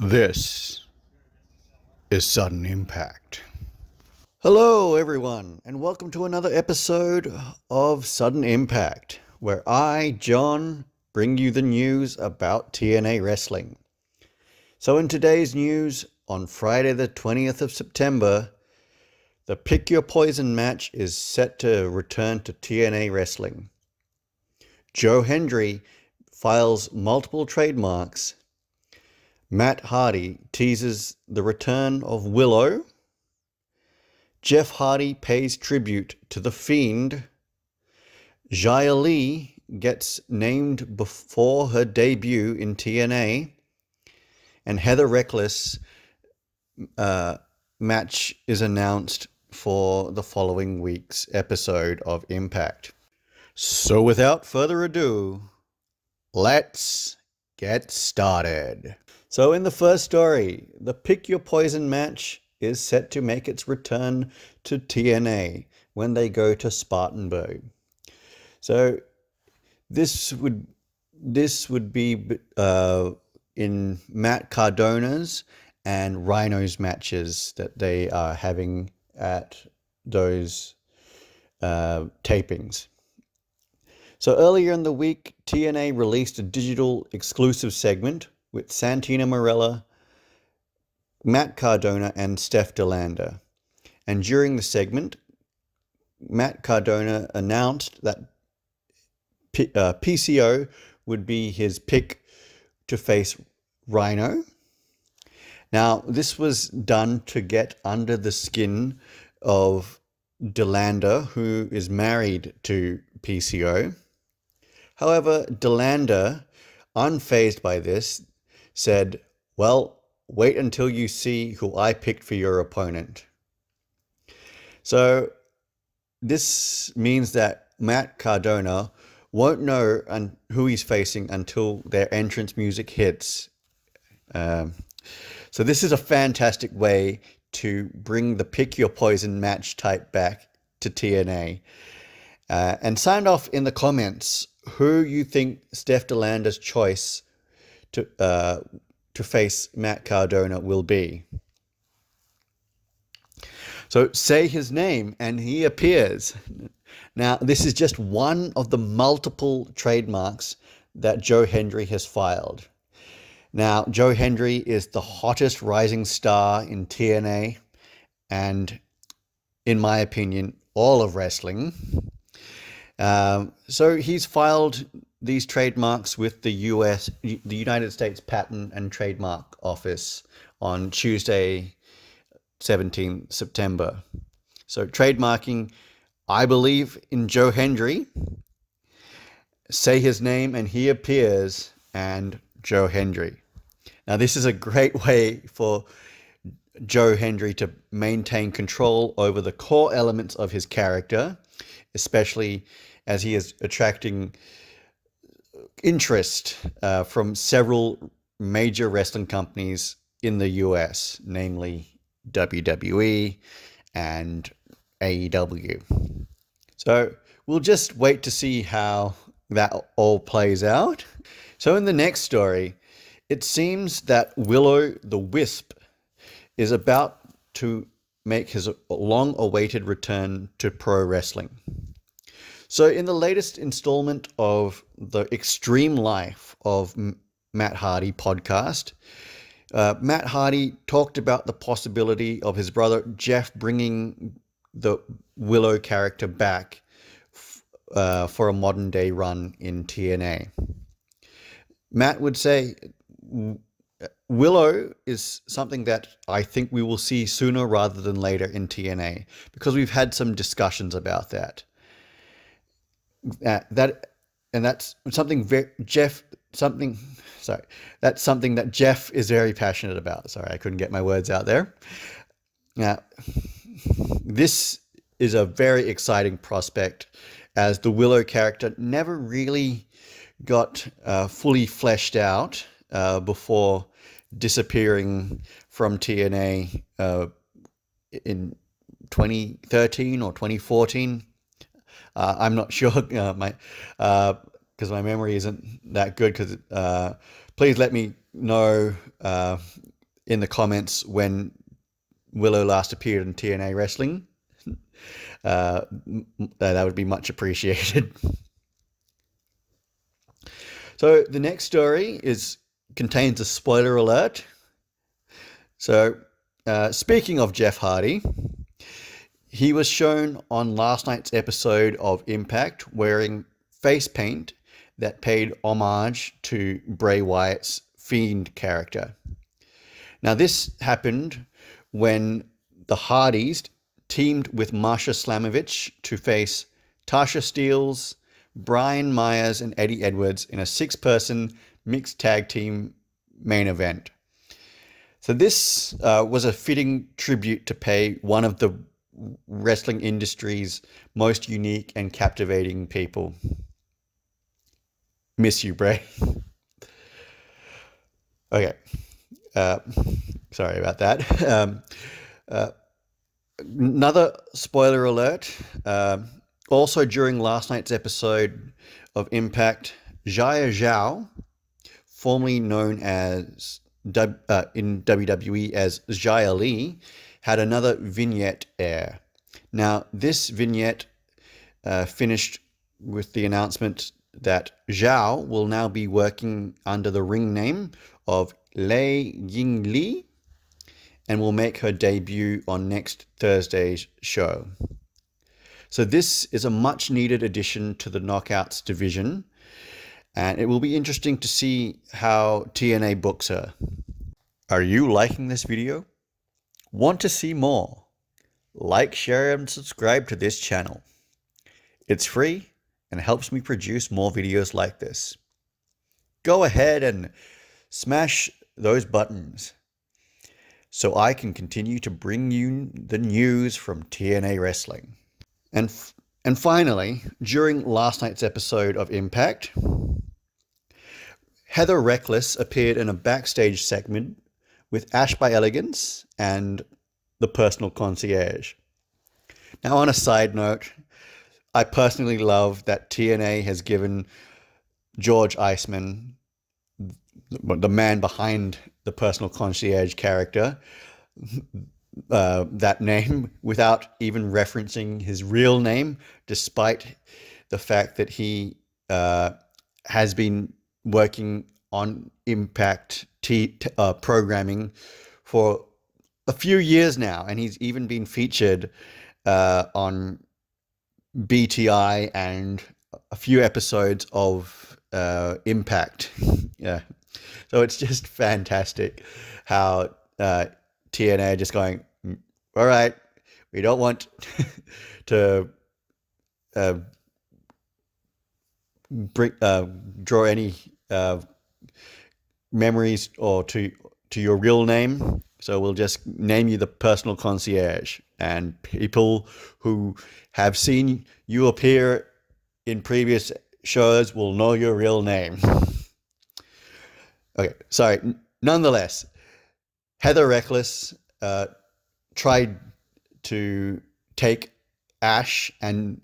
This is Sudden Impact. Hello, everyone, and welcome to another episode of Sudden Impact, where I, John, bring you the news about TNA Wrestling. So in today's news, on Friday the 20th of September, the Pick Your Poison match is set to return to TNA Wrestling. Hendry files multiple trademarks. Hardy teases the return of Willow. Jeff Hardy pays tribute to the Fiend. Xiao gets named before her debut in TNA. And Heather Reckless match is announced for the following week's episode of Impact. So without further ado, let's get started. So in the first story, the Pick Your Poison match is set to make its return to TNA when they go to Spartanburg. So this would be in Matt Cardona's and Rhino's matches that they are having at those tapings. So earlier in the week, TNA released a digital exclusive segment with Santina Marella, Matt Cardona, and Steph DeLander. And during the segment, Matt Cardona announced that PCO would be his pick to face Rhino. Now, this was done to get under the skin of DeLander, who is married to PCO. However, DeLander, unfazed by this, said, "Well, wait until you see who I picked for your opponent." So this means that Matt Cardona won't know who he's facing until their entrance music hits. So this is a fantastic way to bring the Pick Your Poison match type back to TNA. And sound off in the comments who you think Steph DeLander's choice to face Matt Cardona will be. So say his name and he appears. Now, this is just one of the multiple trademarks that Hendry has filed. Now, Hendry is the hottest rising star in TNA and, in my opinion, all of wrestling. So he's filed these trademarks with the United States Patent and Trademark Office on Tuesday, 17th September. So trademarking, I believe in Hendry. Say his name and he appears, and Hendry. Now this is a great way for Hendry to maintain control over the core elements of his character, especially as he is attracting interest from several major wrestling companies in the US, namely WWE and AEW. So we'll just wait to see how that all plays out. So in the next story, it seems that Willow the Wisp is about to make his long-awaited return to pro wrestling. So in the latest installment of the Extreme Life of Matt Hardy podcast, Matt Hardy talked about the possibility of his brother Jeff bringing the Willow character back for a modern day run in TNA. Matt would say Willow is something that I think we will see sooner rather than later in TNA, because we've had some discussions about that. That's something that's something that Jeff is very passionate about. Sorry, I couldn't get my words out there. Now, this is a very exciting prospect, as the Willow character never really got fully fleshed out before disappearing from TNA in 2013 or 2014. I'm not sure, because my memory isn't that good. Please let me know in the comments when Willow last appeared in TNA Wrestling. That would be much appreciated. So the next story contains a spoiler alert. So speaking of Jeff Hardy, he was shown on last night's episode of Impact wearing face paint that paid homage to Bray Wyatt's Fiend character. Now, this happened when the Hardys teamed with Marsha Slamovich to face Tasha Steelz, Brian Myers, and Eddie Edwards in a 6-person mixed tag team main event. So this was a fitting tribute to pay one of the wrestling industry's most unique and captivating people. Miss you, Bray. Okay. Sorry about that. Another spoiler alert. Also during last night's episode of Impact, Zhao, formerly known as in WWE as Xia Li, had another vignette air. Now, this vignette finished with the announcement that Zhao will now be working under the ring name of Lei Ying Li and will make her debut on next Thursday's show. So this is a much needed addition to the Knockouts division, and it will be interesting to see how TNA books her. Are you liking this video? Want to see more? Like, share, and subscribe to this channel. It's free and helps me produce more videos like this. Go ahead and smash those buttons so I can continue to bring you the news from TNA Wrestling. And finally, during last night's episode of Impact, Heather Reckless appeared in a backstage segment with Ash by Elegance and the Personal Concierge. Now, on a side note, I personally love that TNA has given George Iceman, the man behind the Personal Concierge character, that name without even referencing his real name, despite the fact that he has been working on Impact programming for a few years now, and he's even been featured on BTI and a few episodes of Impact. Yeah, so it's just fantastic how TNA are just going, all right, we don't want to draw any memories or to your real name, so we'll just name you the Personal Concierge, and people who have seen you appear in previous shows will know your real name. Okay, sorry. Nonetheless, Heather Reckless tried to take Ash and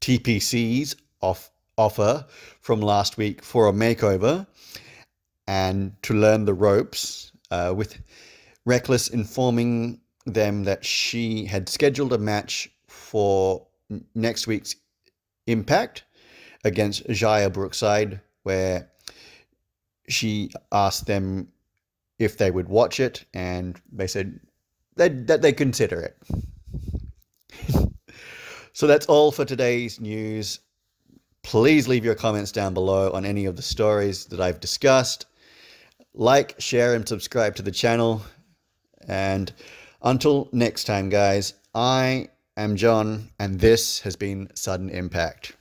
TPC's offer from last week for a makeover and to learn the ropes, with Reckless informing them that she had scheduled a match for next week's Impact against Xia Brookside, where she asked them if they would watch it, and they said that they consider it. So that's all for today's news. Please leave your comments down below on any of the stories that I've discussed. Like, share, and subscribe to the channel. And until next time, guys, I am John, and this has been Sudden Impact.